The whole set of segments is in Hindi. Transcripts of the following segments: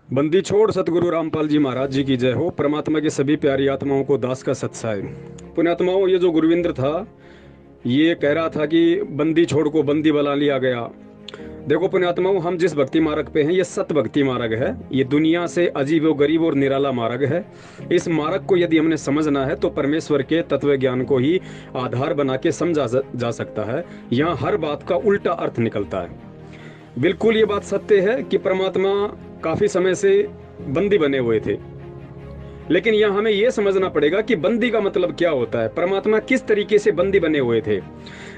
बंदी छोड़ सतगुरु रामपाल जी महाराज जी की जय हो। परमात्मा की सभी प्यारी आत्माओं को दास का सत्साय। पुण्यात्माओं, ये जो गुरविंद्र था ये कह रहा था कि बंदी छोड़ को बंदी बना लिया गया। देखो पुण्यात्माओं, हम जिस भक्ति मार्ग पे हैं ये सत भक्ति मार्ग है। ये दुनिया से अजीब व गरीब और निराला मार्ग है। इस मार्ग को यदि हमने समझना है तो परमेश्वर के तत्व ज्ञान को ही आधार बना के समझा जा सकता है। यहाँ हर बात का उल्टा अर्थ निकलता है। बिल्कुल ये बात सत्य है कि परमात्मा काफी समय से बंदी बने हुए थे, लेकिन यहाँ हमें यह समझना पड़ेगा कि बंदी का मतलब क्या होता है, परमात्मा किस तरीके से बंदी बने हुए थे।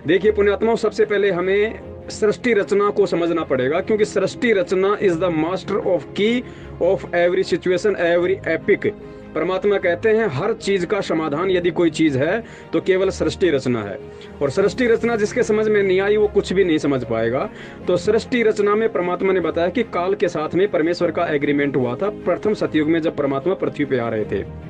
देखिए पुण्यात्माओं, सबसे पहले हमें सृष्टि रचना को समझना पड़ेगा, क्योंकि सृष्टि रचना इज द मास्टर ऑफ की of every situation every epic. परमात्मा कहते हैं हर चीज का समाधान यदि कोई चीज है तो केवल सृष्टि रचना है। और सृष्टि रचना जिसके समझ में नहीं आई वो कुछ भी नहीं समझ पाएगा। तो सृष्टि रचना में परमात्मा ने बताया कि काल के साथ में परमेश्वर का एग्रीमेंट हुआ था प्रथम सतयुग में, जब परमात्मा पृथ्वी पे आ रहे थे।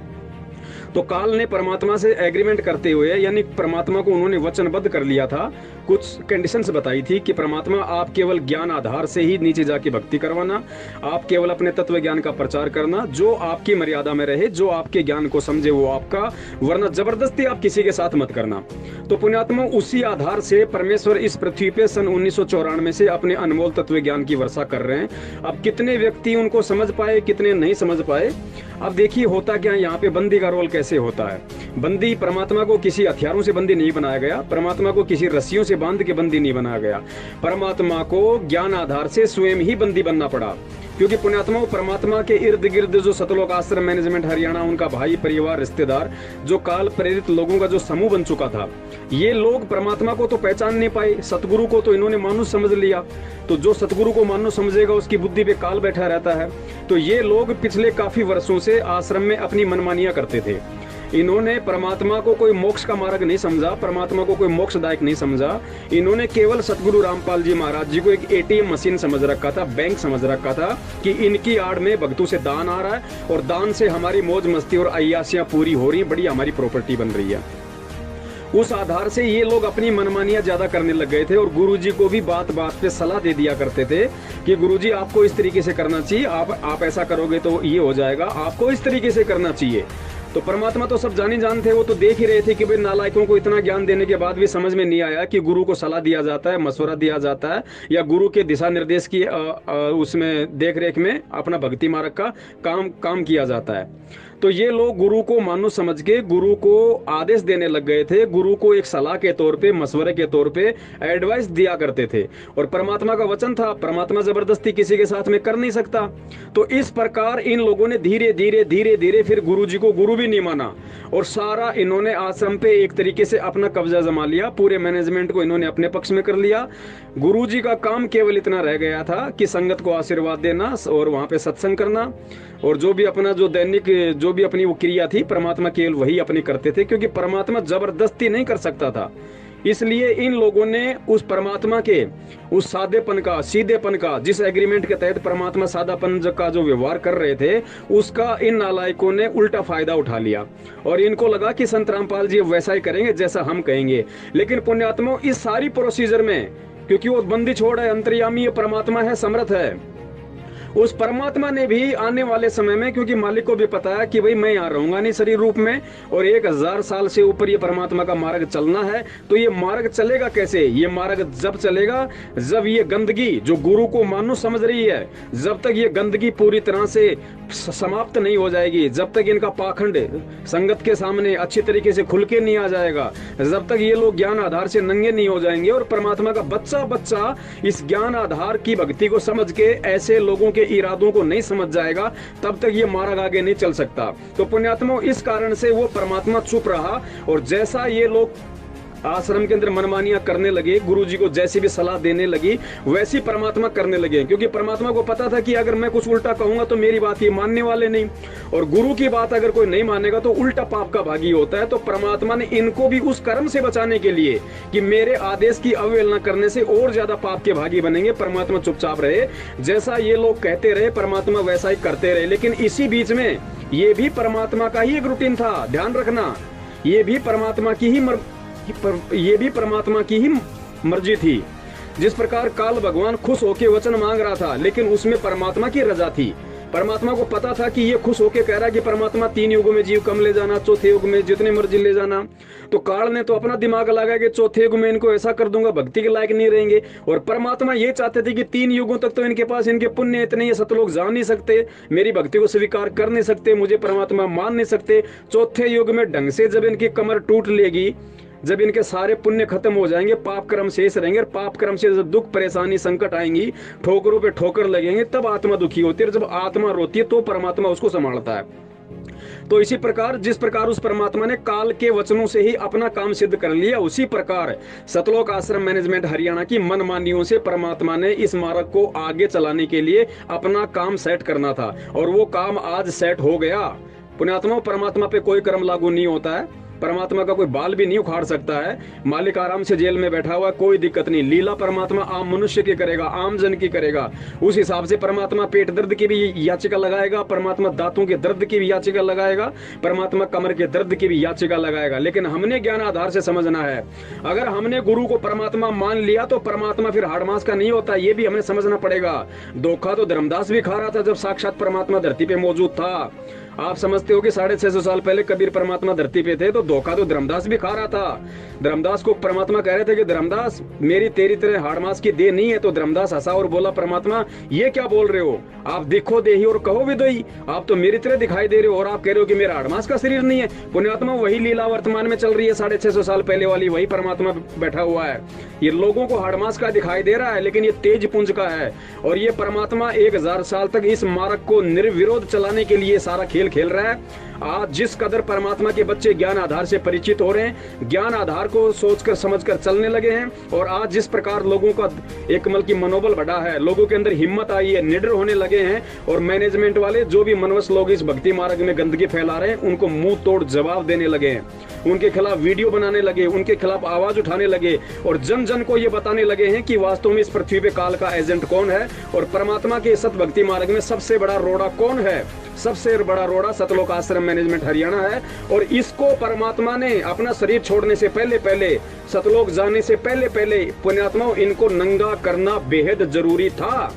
तो काल ने परमात्मा से एग्रीमेंट करते हुए, यानी परमात्मा को उन्होंने वचनबद्ध कर लिया था। कुछ कंडीशंस बताई थी कि परमात्मा आप केवल ज्ञान आधार से ही नीचे जाके भक्ति करवाना, आप केवल अपने तत्व ज्ञान का प्रचार करना, जो आपकी मर्यादा में रहे, जो आपके ज्ञान को समझे वो आपका, वरना जबरदस्ती आप किसी के साथ मत करना। तो पुण्यात्मा, उसी आधार से परमेश्वर इस पृथ्वी पे सन 1994 से अपने अनमोल तत्व ज्ञान की वर्षा कर रहे हैं। अब कितने व्यक्ति उनको समझ पाए, कितने नहीं समझ पाए। अब देखिए होता क्या है, यहाँ पे बंदी का रोल कैसे होता है। बंदी, परमात्मा को किसी हथियारों से बंदी नहीं बनाया गया, परमात्मा को किसी रस्सियों से बांध के बंदी नहीं बनाया गया। परमात्मा को ज्ञान आधार से स्वयं ही बंदी बनना पड़ा, क्योंकि पुण्यात्मा परमात्मा के इर्द गिर्द जो सतलोक आश्रम मैनेजमेंट हरियाणा, उनका भाई, परिवार, रिश्तेदार, जो काल प्रेरित लोगों का जो समूह बन चुका था, ये लोग परमात्मा को तो पहचान नहीं पाए, सतगुरु को तो इन्होंने मानुष समझ लिया। तो जो सतगुरु को मानुष समझेगा उसकी बुद्धि पे काल बैठा रहता है। तो ये लोग पिछले काफी वर्षों से आश्रम में अपनी मनमानियां करते थे। इन्होंने परमात्मा को कोई मोक्ष का मार्ग नहीं समझा, परमात्मा को कोई मोक्षदायक नहीं समझा। इन्होंने केवल सतगुरु रामपाल जी महाराज जी को एक एटीएम मशीन समझ रखा था, बैंक समझ रखा था कि इनकी आड़ में भक्तों से दान आ रहा है और दान से हमारी मौज मस्ती और अय्यासियां पूरी हो रही, बड़ी हमारी प्रॉपर्टी बन रही है। उस आधार से ये लोग अपनी मनमानियां ज्यादा करने लग गए थे और गुरुजी को भी बात बात पे सलाह दे दिया करते थे कि गुरुजी आपको इस तरीके से करना चाहिए, आप ऐसा करोगे तो ये हो जाएगा, आपको इस तरीके से करना चाहिए। तो परमात्मा तो सब जानी जान थे, वो तो देख ही रहे थे कि भाई नालायकों को इतना ज्ञान देने के बाद भी समझ में नहीं आया कि गुरु को सलाह दिया जाता है, मशवरा दिया जाता है, या गुरु के दिशा निर्देश की उसमें देख रेख में अपना भक्ति मार्ग का काम किया जाता है। तो ये लोग गुरु को मानुष समझ के गुरु को आदेश देने लग गए थे, गुरु को एक सलाह के तौर पे, मशवरे के तौर पे एडवाइस दिया करते थे। और परमात्मा का वचन था, परमात्मा जबरदस्ती किसी के साथ में कर नहीं सकता। तो इस प्रकार इन लोगों ने धीरे धीरे धीरे धीरे फिर गुरु जी को गुरु भी नहीं माना और सारा इन्होंने आश्रम पे एक तरीके से अपना कब्जा जमा लिया, पूरे मैनेजमेंट को इन्होंने अपने पक्ष में कर लिया। गुरु जी का काम केवल इतना रह गया था कि संगत को आशीर्वाद देना और वहां पे सत्संग करना, और जो भी अपना जो दैनिक जो भी अपनी वो क्रिया थी परमात्मा केवल वही अपनी करते थे, क्योंकि परमात्मा जबरदस्ती नहीं कर सकता था। इसलिए इन लोगों ने उस परमात्मा के उस सादेपन का, सीधेपन का, जिस एग्रीमेंट के तहत परमात्मा सादापन का जो व्यवहार कर रहे थे, उसका इन नालायकों ने उल्टा फायदा उठा लिया और इनको लगा कि संत रामपाल जी वैसा ही करेंगे जैसा हम कहेंगे। लेकिन पुण्यात्मा, इस सारी प्रोसीजर में, क्योंकि वो बंदी छोड़ है, अंतर्यामी है, परमात्मा है, समर्थ है, उस परमात्मा ने भी आने वाले समय में, क्योंकि मालिक को भी पता है कि भाई मैं यहाँ रहूंगा नहीं शरीर रूप में और 1000 साल से ऊपर ये परमात्मा का मार्ग चलना है। तो ये मार्ग चलेगा कैसे? ये मार्ग जब चलेगा जब ये गंदगी जो गुरु को मानुष समझ रही है, जब तक ये गंदगी पूरी तरह से समाप्त नहीं हो जाएगी, जब तक इनका पाखंड संगत के सामने अच्छी तरीके से खुल के नहीं आ जाएगा, जब तक ये लोग ज्ञान आधार से नंगे नहीं हो जाएंगे और परमात्मा का बच्चा बच्चा इस ज्ञान आधार की भक्ति को समझ के ऐसे लोगों के इरादों को नहीं समझ जाएगा, तब तक ये मार्ग आगे नहीं चल सकता। तो पुण्यात्मा, इस कारण से वो परमात्मा चुप रहा और जैसा ये लोग आश्रम के अंदर मनमानियां करने लगे, गुरुजी को जैसी भी सलाह देने लगी वैसी परमात्मा करने लगे, क्योंकि परमात्मा को पता था कि अगर मैं कुछ उल्टा कहूंगा तो मेरी बात ये मानने वाले नहीं, और गुरु की बात अगर कोई नहीं मानेगा तो उल्टा पाप का भागी होता है। तो परमात्मा ने इनको भी उस कर्म से बचाने के लिए कि मेरे आदेश की अवहेलना करने से और ज्यादा पाप के भागी बनेंगे, परमात्मा चुपचाप रहे, जैसा ये लोग कहते रहे परमात्मा वैसा ही करते रहे। लेकिन इसी बीच में ये भी परमात्मा का ही एक रूटीन था, ध्यान रखना, ये भी परमात्मा की ही मर्जी थी। जिस प्रकार काल भगवान खुश होकर वचन मांग रहा था, लेकिन उसमें परमात्मा की रजा थी, परमात्मा को पता था कि ये खुश होके कह रहा है कि परमात्मा 3 युगों में जीव कम ले जाना, चौथे युग में जितने मर्जी ले जाना। तो काल ने तो अपना दिमाग लगाया कि चौथे युग में इनको ऐसा कर दूंगा भक्ति के लायक नहीं रहेंगे। और परमात्मा ये चाहते थे कि 3 युगों तक तो इनके पास इनके पुण्य इतने, ये सतलोक जान नहीं सकते, मेरी भक्ति को स्वीकार कर नहीं सकते, मुझे परमात्मा मान नहीं सकते। चौथे युग में ढंग से जब इनकी कमर टूट लेगी, जब इनके सारे पुण्य खत्म हो जाएंगे, पाप कर्म शेष रहेंगे, और पाप कर्म से जब दुख परेशानी संकट आएंगी, ठोकरों पे ठोकर लगेंगे, तब आत्मा दुखी होती है। और जब आत्मा रोती है तो परमात्मा उसको संभालता है। तो इसी प्रकार जिस प्रकार उस परमात्मा ने काल के वचनों से ही अपना काम सिद्ध कर लिया, उसी प्रकार सतलोक आश्रम मैनेजमेंट हरियाणा की मनमानियों से परमात्मा ने इस मार्ग को आगे चलाने के लिए अपना काम सेट करना था, और वो काम आज सेट हो गया। पुण्यात्मा, परमात्मा पे कोई कर्म लागू नहीं होता है, परमात्मा का कोई बाल भी नहीं उखाड़ सकता है। मालिक आराम से जेल में बैठा हुआ, कोई दिक्कत नहीं। लीला परमात्मा आम मनुष्य की करेगा, आम जन की करेगा। उस हिसाब से परमात्मा पेट दर्द की भी याचिका लगाएगा, परमात्मा दांतों के दर्द की भी याचिका लगाएगा, परमात्मा कमर के दर्द की भी याचिका लगाएगा। लेकिन हमने ज्ञान आधार से समझना है। अगर हमने गुरु को परमात्मा मान लिया तो परमात्मा फिर हाड़ मांस का नहीं होता, ये भी हमें समझना पड़ेगा। धोखा तो धर्मदास भी खा रहा था जब साक्षात परमात्मा धरती पे मौजूद था। आप समझते हो कि 650 साल पहले कबीर परमात्मा धरती पे थे, तो धोखा तो धर्मदास भी खा रहा था। धर्मदास को परमात्मा कह रहे थे कि धर्मदास, मेरी तेरी तरह हाड़ मांस की देह नहीं है। तो धर्मदास हंसा और बोला, परमात्मा ये क्या बोल रहे हो, आप दिखो देही और कहो विदोई, आप तो मेरी तरह दिखाई दे रहे हो और आप कह रहे हो कि मेरा हाड़ मांस का शरीर नहीं है। पुण्यात्मा, वही लीला वर्तमान में चल रही है, 650 साल पहले वाली, वही परमात्मा बैठा हुआ है। ये लोगों को हाड़ मांस का दिखाई दे रहा है, लेकिन ये तेज पुंज का है। और ये परमात्मा 1000 साल तक इस मार्ग को निर्विरोध चलाने के लिए सारा खेल खेल रहा है। आज जिस कदर परमात्मा के बच्चे ज्ञान आधार से परिचित हो रहे हैं, ज्ञान आधार को सोचकर समझकर चलने लगे हैं, और आज जिस प्रकार लोगों का एक की मनोबल बढ़ा है, लोगों के अंदर हिम्मत आई है, निडर होने लगे हैं, और मैनेजमेंट वाले जो भी मनवस लोग इस भक्ति मार्ग में गंदगी फैला रहे हैं, उनको मुंह तोड़ जवाब देने लगे हैं, उनके खिलाफ वीडियो बनाने लगे, उनके खिलाफ आवाज उठाने लगे, और जन जन को ये बताने लगे हैं कि वास्तव में इस पृथ्वी पे काल का एजेंट कौन है, और परमात्मा के सत भक्ति मार्ग में सबसे बड़ा रोड़ा कौन है। सबसे बड़ा रोड़ा सतलोक आश्रम मैनेजमेंट हरियाणा है। और इसको परमात्मा ने अपना शरीर छोड़ने से पहले सतलोक जाने से पहले पुण्यात्माओं, इनको नंगा करना बेहद जरूरी था।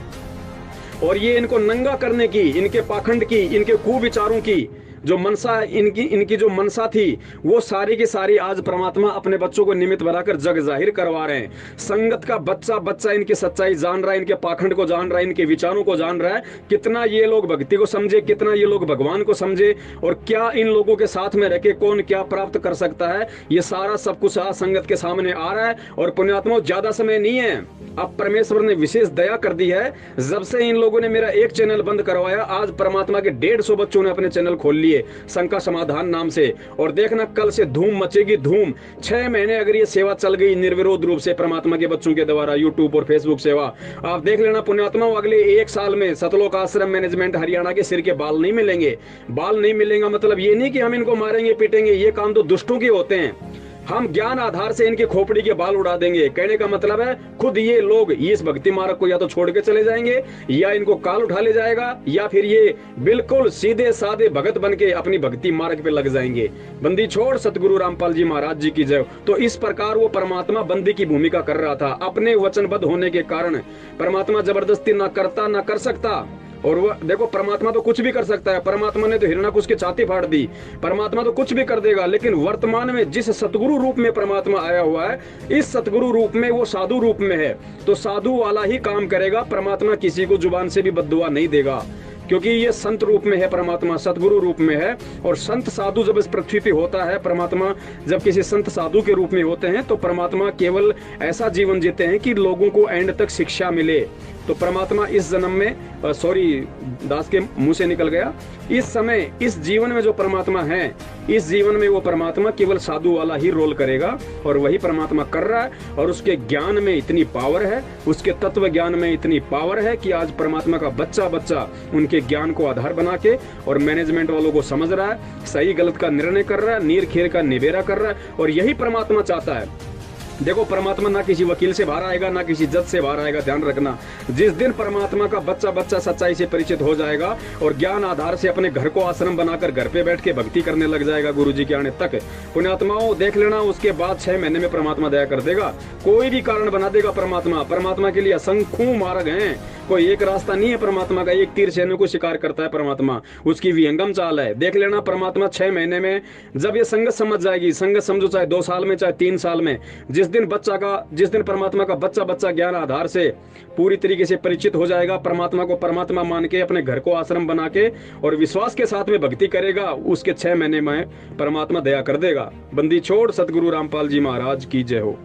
और ये इनको नंगा करने की, इनके पाखंड की, इनके कुविचारों की जो मनसा, इनकी जो मनसा थी, वो सारी की सारी आज परमात्मा अपने बच्चों को निमित्त बनाकर जग जाहिर करवा रहे हैं। संगत का बच्चा इनकी सच्चाई जान रहा है, इनके पाखंड को जान रहा है, इनके विचारों को जान रहा है। कितना ये लोग भक्ति को समझे, कितना ये लोग भगवान को समझे, और क्या इन लोगों के साथ में रहकर कौन क्या प्राप्त कर सकता है, ये सारा सब कुछ आज संगत के सामने आ रहा है। और पुण्यात्मा, ज्यादा समय नहीं है, अब परमेश्वर ने विशेष दया कर दी है। जब से इन लोगों ने मेरा एक चैनल बंद करवाया, आज परमात्मा के 150 बच्चों ने अपने चैनल खोल लिए शंका समाधान नाम से। और देखना, कल से धूम मचेगी धूम। 6 महीने अगर ये सेवा चल गई निर्विरोध रूप से परमात्मा के बच्चों के द्वारा, यूट्यूब और फेसबुक सेवा, आप देख लेना पुण्यात्माओं, अगले 1 साल में सतलोक आश्रम मैनेजमेंट हरियाणा के सिर के बाल नहीं मिलेंगे। बाल नहीं मिलेगा मतलब ये नहीं कि हम इनको मारेंगे पीटेंगे, ये काम तो दुष्टों के होते हैं। हम ज्ञान आधार से इनके खोपड़ी के बाल उड़ा देंगे। कहने का मतलब है, खुद ये लोग इस भक्ति मार्ग को या तो छोड़ के चले जाएंगे, या इनको काल उठा ले जाएगा, या फिर ये बिल्कुल सीधे साधे भगत बन के अपनी भक्ति मार्ग पे लग जाएंगे। बंदी छोड़ सतगुरु रामपाल जी महाराज जी की जय। तो इस प्रकार वो परमात्मा बंदी की भूमिका कर रहा था। अपने वचनबद्ध होने के कारण परमात्मा जबरदस्ती ना करता ना कर सकता। और वो देखो, परमात्मा तो कुछ भी कर सकता है। परमात्मा ने तो हिरण्यकुश की छाती फाड़ दी, परमात्मा तो कुछ भी कर देगा। लेकिन वर्तमान में जिस सतगुरु रूप में परमात्मा आया हुआ है, इस सतगुरु रूप में वो साधु रूप में है, तो साधु वाला ही काम करेगा। परमात्मा किसी को जुबान से भी बद्दुआ नहीं देगा, क्योंकि ये संत रूप में है, परमात्मा सतगुरु रूप में है। और संत साधु जब इस पृथ्वी पे होता है, परमात्मा जब किसी संत साधु के रूप में होते हैं, तो परमात्मा केवल ऐसा जीवन जीते हैं कि लोगों को एंड तक शिक्षा मिले। तो परमात्मा इस जन्म में, दास के मुंह से निकल गया, इस समय इस जीवन में जो परमात्मा है, इस जीवन में वो परमात्मा केवल साधु वाला ही रोल करेगा। और वही परमात्मा कर रहा है। और उसके ज्ञान में इतनी पावर है, उसके तत्व ज्ञान में इतनी पावर है कि आज परमात्मा का बच्चा उनके ज्ञान को आधार बना के और मैनेजमेंट वालों को समझ रहा है, सही गलत का निर्णय कर रहा है, नीर खेर का निबेरा कर रहा है। और यही परमात्मा चाहता है। देखो परमात्मा ना किसी वकील से बाहर आएगा, ना किसी जज से बाहर आएगा। ध्यान रखना, जिस दिन परमात्मा का बच्चा बच्चा सच्चाई से परिचित हो जाएगा और ज्ञान आधार से अपने घर को आश्रम बनाकर घर पे बैठ के भक्ति करने लग जाएगा गुरु जी के आने तक, पुण्यात्माओं देख लेना, उसके बाद 6 महीने में परमात्मा दया कर देगा। कोई भी कारण बना देगा परमात्मा। परमात्मा के लिए असंख्यों मार्ग हैं, कोई एक रास्ता नहीं है परमात्मा का। एक तीर सैन्य को शिकार करता है परमात्मा, उसकी विहंगम चाल है। देख लेना परमात्मा 6 महीने में जब ये संगत समझ जाएगी, संगत समझो चाहे 2 साल में चाहे 3 साल में, जिस दिन परमात्मा का बच्चा बच्चा ज्ञान आधार से पूरी तरीके से परिचित हो जाएगा, परमात्मा को परमात्मा मान के अपने घर को आश्रम बना के और विश्वास के साथ में भक्ति करेगा, उसके 6 महीने में परमात्मा दया कर देगा। बंदी छोड़। सतगुरु रामपाल जी महाराज की जय हो।